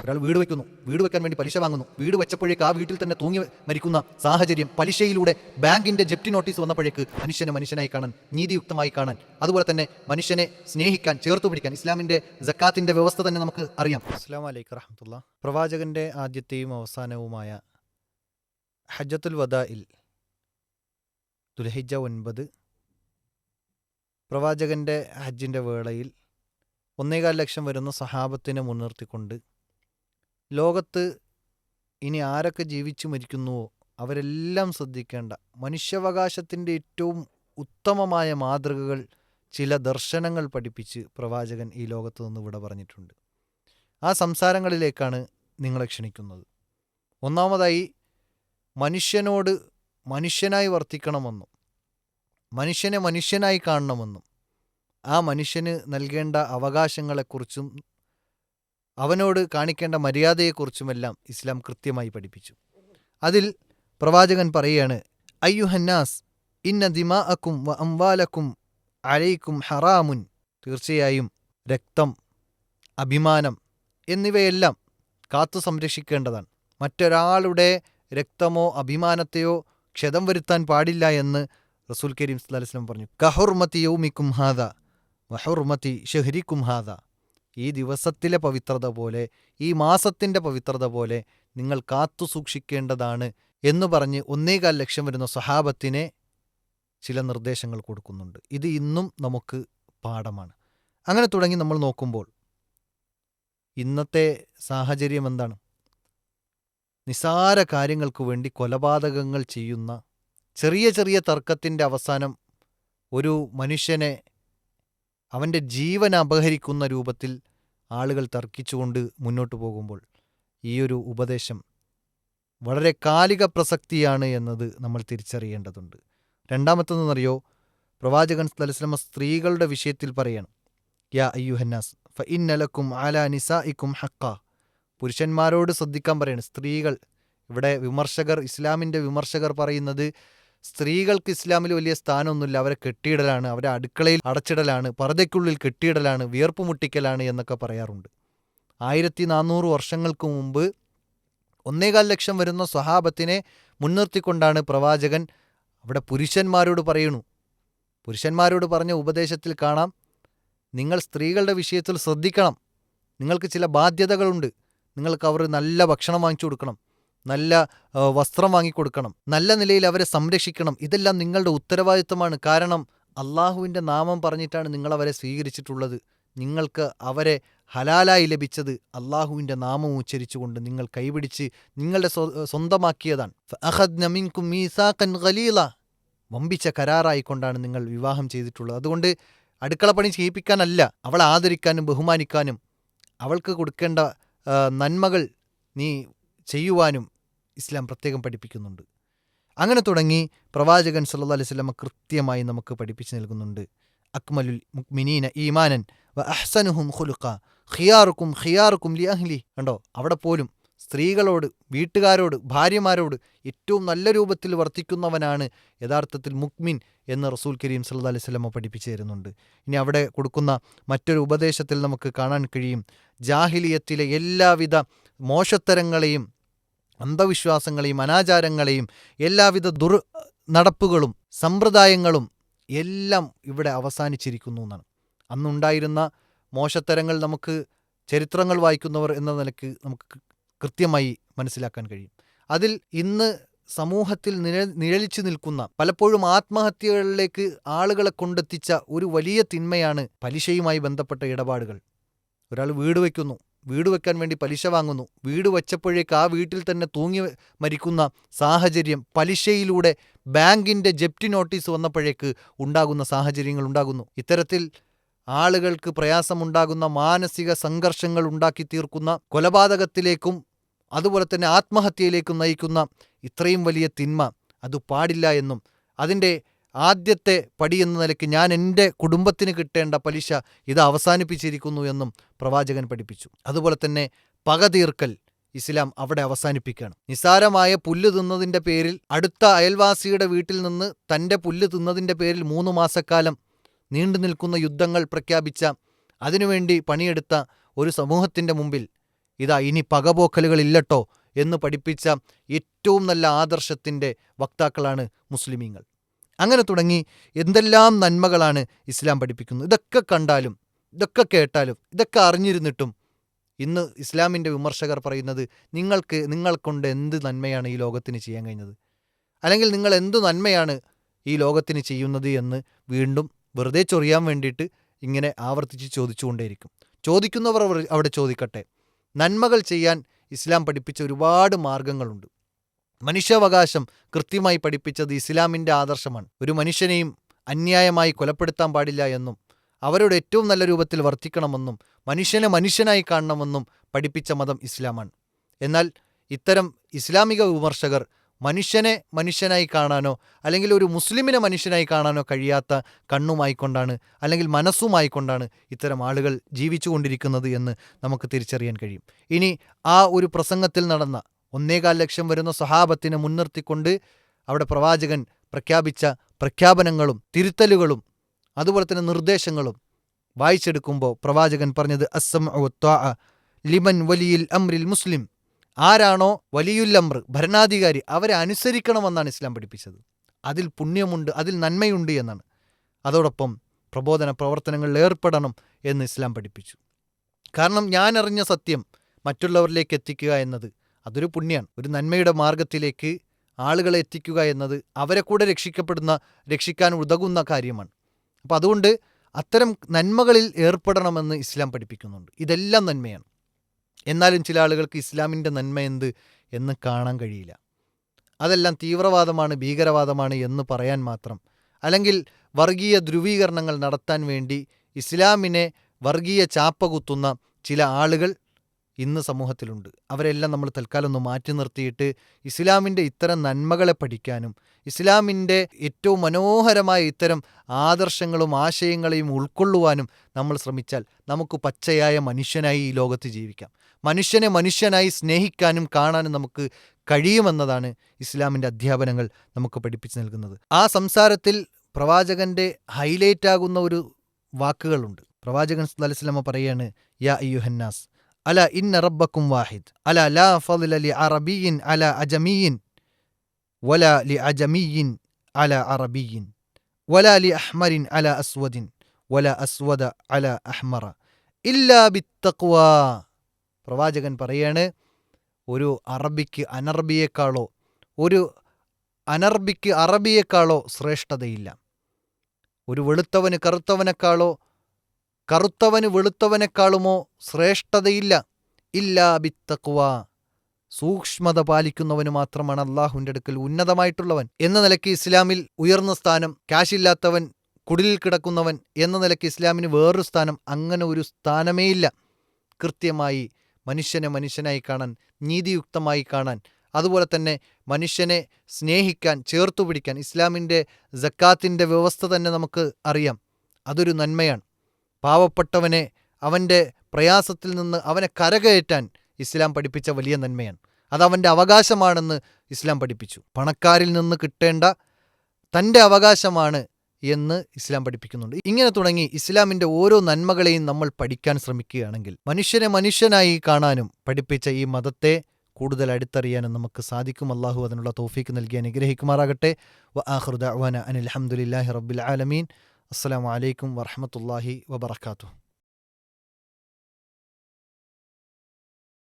ഒരാൾ വീട് വയ്ക്കുന്നു, വീട് വെക്കാൻ വേണ്ടി പലിശ വാങ്ങുന്നു, വീട് വെച്ചപ്പോഴേക്ക് ആ വീട്ടിൽ തന്നെ തൂങ്ങി മരിക്കുന്ന സാഹചര്യം, പലിശയിലൂടെ ബാങ്കിന്റെ ജപ്തി നോട്ടീസ് വന്നപ്പോഴേക്ക് മനുഷ്യനെ മനുഷ്യനായി കാണാൻ, നീതിയുക്തമായി കാണാൻ, അതുപോലെ തന്നെ മനുഷ്യനെ സ്നേഹിക്കാൻ, ചേർത്തു പിടിക്കാൻ ഇസ്ലാമിന്റെ സക്കാത്തിന്റെ വ്യവസ്ഥ തന്നെ നമുക്ക് അറിയാം. അസ്സലാമു അലൈക്കും വറഹ്മത്തുള്ളാഹി. പ്രവാചകന്റെ ആദ്യത്തെയും അവസാനവുമായ ഹജ്ജത്തുൽ വദാഇൽ ദുൽഹിജ്ജ 9 പ്രവാചകന്റെ ഹജ്ജിന്റെ വേളയിൽ 1.25 ലക്ഷം വരുന്ന സഹാബത്തിനെ മുൻനിർത്തിക്കൊണ്ട് ലോകത്ത് ഇനി ആരൊക്കെ ജീവിച്ചു മരിക്കുന്നുവോ അവരെല്ലാം ശ്രദ്ധിക്കേണ്ട മനുഷ്യാവകാശത്തിൻ്റെ ഏറ്റവും ഉത്തമമായ മാതൃകകൾ, ചില ദർശനങ്ങൾ പഠിപ്പിച്ച് പ്രവാചകൻ ഈ ലോകത്ത് നിന്ന് വിട പറഞ്ഞിട്ടുണ്ട്. ആ സംസാരങ്ങളിലേക്കാണ് നിങ്ങളെ ക്ഷണിക്കുന്നത്. ഒന്നാമതായി, മനുഷ്യനോട് മനുഷ്യനായി വർത്തിക്കണമെന്നും മനുഷ്യനെ മനുഷ്യനായി കാണണമെന്നും ആ മനുഷ്യന് നൽകേണ്ട അവകാശങ്ങളെക്കുറിച്ചും അവനോട് കാണിക്കേണ്ട മര്യാദയെക്കുറിച്ചുമെല്ലാം ഇസ്ലാം കൃത്യമായി പഠിപ്പിച്ചു. അതിൽ പ്രവാചകൻ പറയുകയാണ്, അയ്യുഹന്നാസ് ഇന്ന ദിമാഅക്കും വ അംവാലക്കും അലൈക്കും ഹറാമുൻ. തീർച്ചയായും രക്തം, അഭിമാനം എന്നിവയെല്ലാം കാത്തു സംരക്ഷിക്കേണ്ടതാണ്. മറ്റൊരാളുടെ രക്തമോ അഭിമാനത്തെയോ ക്ഷതം വരുത്താൻ പാടില്ല എന്ന് റസൂൽ കരീം സല്ലല്ലാഹു അലൈഹി വസല്ലം പറഞ്ഞു. കഹുർമതി യൗമിക്കും ഹാദാ വഹുർമതി ഷഹ്രിക്കും ഹാദാ. ഈ ദിവസത്തിലെ പവിത്രത പോലെ, ഈ മാസത്തിൻ്റെ പവിത്രത പോലെ നിങ്ങൾ കാത്തു സൂക്ഷിക്കേണ്ടതാണ് എന്ന് പറഞ്ഞ് 1.25 ലക്ഷം വരുന്ന സ്വഹാബത്തിനെ ചില നിർദ്ദേശങ്ങൾ കൊടുക്കുന്നുണ്ട്. ഇത് ഇന്നും നമുക്ക് പാഠമാണ്. അങ്ങനെ തുടങ്ങി നമ്മൾ നോക്കുമ്പോൾ ഇന്നത്തെ സാഹചര്യം എന്താണ്? നിസാര കാര്യങ്ങൾക്ക് വേണ്ടി കൊലപാതകങ്ങൾ ചെയ്യുന്ന, ചെറിയ ചെറിയ തർക്കത്തിൻ്റെ അവസാനം ഒരു മനുഷ്യനെ അവൻ്റെ ജീവൻ അപഹരിക്കുന്ന രൂപത്തിൽ ആളുകൾ തർക്കിച്ചുകൊണ്ട് മുന്നോട്ട് പോകുമ്പോൾ ഈ ഒരു ഉപദേശം വളരെ കാലിക പ്രസക്തിയാണ് എന്നത് നമ്മൾ തിരിച്ചറിയേണ്ടതുണ്ട്. രണ്ടാമത്തെന്നറിയോ, പ്രവാചകൻ സല്ലല്ലാഹു അലൈഹി വസല്ലം സ്ത്രീകളുടെ വിഷയത്തിൽ പറയണം, യാ അയ്യുഹന്നാസ് ഫ ഇന്ന ലക്കും അലാ നിസാഇക്കും ഹഖ്ഖ. പുരുഷന്മാരോട് ശ്രദ്ധിക്കാൻ പറയണം. സ്ത്രീകൾ, ഇവിടെ ഇസ്ലാമിൻ്റെ വിമർശകർ പറയുന്നത് സ്ത്രീകൾക്ക് ഇസ്ലാമിൽ വലിയ സ്ഥാനമൊന്നുമില്ല, അവരെ കെട്ടിയിടലാണ്, അവരെ അടുക്കളയിൽ അടച്ചിടലാണ്, പർദ്ദയ്ക്കുള്ളിൽ കെട്ടിയിടലാണ്, വിയർപ്പ് മുട്ടിക്കലാണ് എന്നൊക്കെ പറയാറുണ്ട്. 1400 വർഷങ്ങൾക്ക് മുമ്പ് 1.25 ലക്ഷം വരുന്ന സ്വഹാബത്തിനെ മുൻനിർത്തിക്കൊണ്ടാണ് പ്രവാചകൻ അവിടെ പുരുഷന്മാരോട് പറയുന്നു. പുരുഷന്മാരോട് പറഞ്ഞ ഉപദേശത്തിൽ കാണാം, നിങ്ങൾ സ്ത്രീകളുടെ വിഷയത്തിൽ ശ്രദ്ധിക്കണം, നിങ്ങൾക്ക് ചില ബാധ്യതകളുണ്ട്, നിങ്ങൾക്ക് അവർ നല്ല ഭക്ഷണം വാങ്ങിച്ചു കൊടുക്കണം, നല്ല വസ്ത്രം വാങ്ങിക്കൊടുക്കണം, നല്ല നിലയിൽ അവരെ സംരക്ഷിക്കണം. ഇതെല്ലാം നിങ്ങളുടെ ഉത്തരവാദിത്തമാണ്. കാരണം അള്ളാഹുവിൻ്റെ നാമം പറഞ്ഞിട്ടാണ് നിങ്ങൾ അവരെ സ്വീകരിച്ചിട്ടുള്ളത്. നിങ്ങൾക്ക് അവരെ ഹലാലായി ലഭിച്ചത് അള്ളാഹുവിൻ്റെ നാമം ഉച്ചരിച്ചുകൊണ്ട് നിങ്ങൾ കൈപിടിച്ച് നിങ്ങളുടെ സ്വന്തമാക്കിയതാണ്. ഫഅഖദ്ന മിൻകും മീസാഖൻ ഖലീല. വമ്പിച്ച കരാറായിക്കൊണ്ടാണ് നിങ്ങൾ വിവാഹം ചെയ്തിട്ടുള്ളത്. അതുകൊണ്ട് അടുക്കളപ്പണി ചെയ്യിപ്പിക്കാനല്ല, അവളെ ആദരിക്കാനും ബഹുമാനിക്കാനും അവൾക്ക് കൊടുക്കേണ്ട നന്മകൾ നീ ചെയ്യുവാനും ഇസ്ലാം പ്രത്യേകം പഠിപ്പിക്കുന്നുണ്ട്. അങ്ങനെ തുടങ്ങി പ്രവാചകൻ സല്ലല്ലാഹു അലൈഹി വസല്ലം കൃത്യമായി നമുക്ക് പഠിപ്പിച്ചു നൽകുന്നുണ്ട്. അക്മലുൽ മുഅ്മിനീന ഈമാനൻ വ അഹ്സനുഹും ഖുലുഖ ഖിയാറുക്കും ഖിയാറുക്കും ലി അഹ്ലി. കണ്ടോ, അവിടെ പോലും സ്ത്രീകളോട്, വീട്ടുകാരോട്, ഭാര്യമാരോട് ഏറ്റവും നല്ല രൂപത്തിൽ വർത്തിക്കുന്നവനാണ് യഥാർത്ഥത്തിൽ മുഅ്മിൻ എന്ന് റസൂൽ കരീം സല്ലല്ലാഹു അലൈഹി വസല്ലം പഠിപ്പിച്ചു തരുന്നുണ്ട്. ഇനി അവിടെ കൊടുക്കുന്ന മറ്റൊരു ഉപദേശത്തിൽ നമുക്ക് കാണാൻ കഴിയും, ജാഹിലിയത്തിലെ എല്ലാവിധ മോശത്തരങ്ങളെയും അന്ധവിശ്വാസങ്ങളെയും അനാചാരങ്ങളെയും എല്ലാവിധ നടപ്പുകളും സമ്പ്രദായങ്ങളും എല്ലാം ഇവിടെ അവസാനിച്ചിരിക്കുന്നു എന്നാണ്. അന്നുണ്ടായിരുന്ന മോശത്തരങ്ങൾ നമുക്ക് ചരിത്രങ്ങൾ വായിക്കുന്നവർ എന്ന നിലയ്ക്ക് നമുക്ക് കൃത്യമായി മനസ്സിലാക്കാൻ കഴിയും. അതിൽ ഇന്ന് സമൂഹത്തിൽ നിഴലിച്ചു നിൽക്കുന്ന, പലപ്പോഴും ആത്മഹത്യകളിലേക്ക് ആളുകളെ കൊണ്ടെത്തിച്ച ഒരു വലിയ തിന്മയാണ് പലിശയുമായി ബന്ധപ്പെട്ട ഇടപാടുകൾ. ഒരാൾ വീട് വയ്ക്കുന്നു, വീട് വെക്കാൻ വേണ്ടി പലിശ വാങ്ങുന്നു, വീട് വെച്ചപ്പോഴേക്ക് ആ വീട്ടിൽ തന്നെ തൂങ്ങി മരിക്കുന്ന സാഹചര്യം, പലിശയിലൂടെ ബാങ്കിൻ്റെ ജപ്തി നോട്ടീസ് വന്നപ്പോഴേക്ക് ഉണ്ടാകുന്ന സാഹചര്യങ്ങൾ ഉണ്ടാകുന്നു. ഇത്തരത്തിൽ ആളുകൾക്ക് പ്രയാസമുണ്ടാകുന്ന, മാനസിക സംഘർഷങ്ങൾ ഉണ്ടാക്കി തീർക്കുന്ന, കൊലപാതകത്തിലേക്കും അതുപോലെ തന്നെ ആത്മഹത്യയിലേക്കും നയിക്കുന്ന ഇത്രയും വലിയ തിന്മ അത് പാടില്ല എന്നും അതിൻ്റെ ആദ്യത്തെ പടി എന്ന നിലയ്ക്ക് ഞാൻ എൻ്റെ കുടുംബത്തിന് കിട്ടേണ്ട പലിശ ഇത് അവസാനിപ്പിച്ചിരിക്കുന്നു എന്നും പ്രവാചകൻ പഠിപ്പിച്ചു. അതുപോലെ തന്നെ പക തീർക്കൽ ഇസ്ലാം അവിടെ അവസാനിപ്പിക്കുകയാണ്. നിസാരമായ പുല്ല് തിന്നതിൻ്റെ പേരിൽ അടുത്ത അയൽവാസിയുടെ വീട്ടിൽ നിന്ന് തൻ്റെ പുല്ല് തിന്നതിൻ്റെ പേരിൽ 3 മാസക്കാലം നീണ്ടു നിൽക്കുന്ന യുദ്ധങ്ങൾ പ്രഖ്യാപിച്ച, അതിനുവേണ്ടി പണിയെടുത്ത ഒരു സമൂഹത്തിൻ്റെ മുമ്പിൽ ഇതാ ഇനി പകപോക്കലുകളില്ലട്ടോ എന്ന് പഠിപ്പിച്ച ഏറ്റവും നല്ല ആദർശത്തിൻ്റെ വക്താക്കളാണ് മുസ്ലിമീങ്ങൾ. അങ്ങനെ തുടങ്ങി എന്തെല്ലാം നന്മകളാണ് ഇസ്ലാം പഠിപ്പിക്കുന്നത്. ഇതൊക്കെ കണ്ടാലും ഇതൊക്കെ കേട്ടാലും ഇതൊക്കെ അറിഞ്ഞിരുന്നിട്ടും ഇന്ന് ഇസ്ലാമിൻ്റെ വിമർശകർ പറയുന്നത് നിങ്ങൾക്കൊണ്ട് എന്ത് നന്മയാണ് ഈ ലോകത്തിന് ചെയ്യാൻ കഴിഞ്ഞത്, അല്ലെങ്കിൽ നിങ്ങൾ എന്ത് നന്മയാണ് ഈ ലോകത്തിന് ചെയ്യുന്നത് എന്ന് വീണ്ടും വെറുതെ ചൊറിയാൻ വേണ്ടിയിട്ട് ഇങ്ങനെ ആവർത്തിച്ച് ചോദിച്ചുകൊണ്ടേയിരിക്കും. ചോദിക്കുന്നവർ അവിടെ ചോദിക്കട്ടെ. നന്മകൾ ചെയ്യാൻ ഇസ്ലാം പഠിപ്പിച്ച ഒരുപാട് മാർഗങ്ങളുണ്ട്. മനുഷ്യാവകാശം കൃത്യമായി പഠിപ്പിച്ചത് ഇസ്ലാമിൻ്റെ ആദർശമാണ്. ഒരു മനുഷ്യനെയും അന്യായമായി കൊലപ്പെടുത്താൻ പാടില്ല എന്നും അവരോട് ഏറ്റവും നല്ല രൂപത്തിൽ വർത്തിക്കണമെന്നും മനുഷ്യനെ മനുഷ്യനായി കാണണമെന്നും പഠിപ്പിച്ച മതം ഇസ്ലാമാണ്. എന്നാൽ ഇത്തരം ഇസ്ലാമിക വിമർശകർ മനുഷ്യനെ മനുഷ്യനായി കാണാനോ അല്ലെങ്കിൽ ഒരു മുസ്ലിമിനെ മനുഷ്യനായി കാണാനോ കഴിയാത്ത കണ്ണുമായിക്കൊണ്ടാണ് അല്ലെങ്കിൽ മനസ്സുമായിക്കൊണ്ടാണ് ഇത്തരം ആളുകൾ ജീവിച്ചുകൊണ്ടിരിക്കുന്നത് എന്ന് നമുക്ക് തിരിച്ചറിയാൻ കഴിയും. ഇനി ആ ഒരു പ്രസംഗത്തിൽ നടന്ന 1.25 ലക്ഷം വരുന്ന സ്വഹാബത്തിനെ മുൻനിർത്തിക്കൊണ്ട് അവിടെ പ്രവാചകൻ പ്രഖ്യാപിച്ച പ്രഖ്യാപനങ്ങളും തിരുത്തലുകളും അതുപോലെ തന്നെ നിർദ്ദേശങ്ങളും വായിച്ചെടുക്കുമ്പോൾ പ്രവാചകൻ പറഞ്ഞത് അസ്സംഉ വത്വാഅ ലിമൻ വലിയിൽ അംറിൽ മുസ്ലിം. ആരാണോ വലിയുൽ അംർ, ഭരണാധികാരി, അവരെ അനുസരിക്കണമെന്നാണ് ഇസ്ലാം പഠിപ്പിച്ചത്. അതിൽ പുണ്യമുണ്ട്, അതിൽ നന്മയുണ്ട് എന്നാണ്. അതോടൊപ്പം പ്രബോധന പ്രവർത്തനങ്ങളിൽ ഏർപ്പെടണം എന്ന് ഇസ്ലാം പഠിപ്പിച്ചു. കാരണം ഞാൻ അറിഞ്ഞ സത്യം മറ്റുള്ളവരിലേക്ക് എത്തിക്കുക എന്നത് അതൊരു പുണ്യമാണ്. ഒരു നന്മയുടെ മാർഗത്തിലേക്ക് ആളുകളെ എത്തിക്കുക എന്നത് അവരെ കൂടെ രക്ഷിക്കാൻ ഉതകുന്ന കാര്യമാണ്. അപ്പോൾ അതുകൊണ്ട് അത്തരം നന്മകളിൽ ഏർപ്പെടണമെന്ന് ഇസ്ലാം പഠിപ്പിക്കുന്നുണ്ട്. ഇതെല്ലാം നന്മയാണ്. എന്നാലും ചില ആളുകൾക്ക് ഇസ്ലാമിൻ്റെ നന്മ എന്ത് എന്ന് കാണാൻ കഴിയില്ല. അതെല്ലാം തീവ്രവാദമാണ്, ഭീകരവാദമാണ് എന്ന് പറയാൻ മാത്രം, അല്ലെങ്കിൽ വർഗീയ ധ്രുവീകരണങ്ങൾ നടത്താൻ വേണ്ടി ഇസ്ലാമിനെ വർഗീയ ചാപ്പ കുത്തുന്ന ചില ആളുകൾ ഇന്ന് സമൂഹത്തിലുണ്ട്. അവരെല്ലാം നമ്മൾ തൽക്കാലം ഒന്ന് മാറ്റി നിർത്തിയിട്ട് ഇസ്ലാമിൻ്റെ ഇത്തരം നന്മകളെ പഠിക്കാനും ഇസ്ലാമിൻ്റെ ഏറ്റവും മനോഹരമായ ഇത്തരം ആദർശങ്ങളും ആശയങ്ങളെയും ഉൾക്കൊള്ളുവാനും നമ്മൾ ശ്രമിച്ചാൽ നമുക്ക് പച്ചയായ മനുഷ്യനായി ഈ ലോകത്ത് ജീവിക്കാം. മനുഷ്യനെ മനുഷ്യനായി സ്നേഹിക്കാനും കാണാനും നമുക്ക് കഴിയുമെന്നതാണ് ഇസ്ലാമിൻ്റെ അധ്യാപനങ്ങൾ നമുക്ക് പഠിപ്പിച്ചു നൽകുന്നത്. ആ സംസാരത്തിൽ പ്രവാചകൻ്റെ ഹൈലൈറ്റ് ആകുന്ന ഒരു വാക്കുകളുണ്ട്. പ്രവാചകൻ സല്ലല്ലാഹു അലൈഹി വസല്ലം പറയാണ്, യാ അയ്യുഹന്നാസ് അല ഇന്ന റബ്ബക്കും വാഹിദ് അല ലാ ഫളില ലി അറബിയിൻ അല അജമിയിൻ വല ലി അജമിയിൻ അല അറബിയിൻ വല ലി അഹ്മരിൻ അല അസ്വദിൻ വല അസ്വദ അല അഹ്മറ ഇല്ലാ ബിത്തഖ്വാ. പ്രവാചകൻ പറയാണ്, ഒരു അറബിക്ക് അനർബിയേക്കാളോ ഒരു അനർബിക്ക് അറബിയേക്കാളോ ശ്രേഷ്ഠതയില്ല. ഒരു വെളുത്തവന് കറുത്തവനേക്കാളോ കറുത്തവന് വെളുത്തവനേക്കാളുമോ ശ്രേഷ്ഠതയില്ല. ഇല്ലാ ബിത്തഖ്വാ. സൂക്ഷ്മത പാലിക്കുന്നവന് മാത്രമാണ് അള്ളാഹുവിൻ്റെ അടുക്കൽ ഉന്നതമായിട്ടുള്ളവൻ എന്ന നിലയ്ക്ക് ഇസ്ലാമിൽ ഉയർന്ന സ്ഥാനം. കാശില്ലാത്തവൻ, കുടിലിൽ കിടക്കുന്നവൻ എന്ന നിലയ്ക്ക് ഇസ്ലാമിന് വേറൊരു സ്ഥാനം, അങ്ങനെ ഒരു സ്ഥാനമേ ഇല്ല. കൃത്യമായി മനുഷ്യനെ മനുഷ്യനായി കാണാൻ, നീതിയുക്തമായി കാണാൻ, അതുപോലെ തന്നെ മനുഷ്യനെ സ്നേഹിക്കാൻ, ചേർത്തുപിടിക്കാൻ ഇസ്ലാമിൻ്റെ സക്കാത്തിൻ്റെ വ്യവസ്ഥ തന്നെ നമുക്ക് അറിയാം. അതൊരു നന്മയാണ്. പാവപ്പെട്ടവനെ അവൻ്റെ പ്രയാസത്തിൽ നിന്ന് അവനെ കരകയറ്റാൻ ഇസ്ലാം പഠിപ്പിച്ച വലിയ നന്മയാണ്. അതവൻ്റെ അവകാശമാണെന്ന് ഇസ്ലാം പഠിപ്പിച്ചു. പണക്കാരിൽ നിന്ന് കിട്ടേണ്ട തൻ്റെ അവകാശമാണ് എന്ന് ഇസ്ലാം പഠിപ്പിക്കുന്നുണ്ട്. ഇങ്ങനെ തുടങ്ങി ഇസ്ലാമിൻ്റെ ഓരോ നന്മകളെയും നമ്മൾ പഠിക്കാൻ ശ്രമിക്കുകയാണെങ്കിൽ മനുഷ്യനെ മനുഷ്യനായി കാണാനും പഠിപ്പിച്ച ഈ മതത്തെ കൂടുതൽ അടുത്തറിയാനും നമുക്ക് സാധിക്കും. അള്ളാഹു അതിനുള്ള തൗഫീക്ക് നൽകി അനുഗ്രഹിക്കുമാറാകട്ടെ. വ ആഖിറു ദഅ്വാന അനിൽ ഹംദുലില്ലാഹി റബ്ബിൽ ആലമീൻ. അസ്സലാമു അലൈക്കും വറഹ്മത്തുള്ളാഹി വബറകാതുഹു.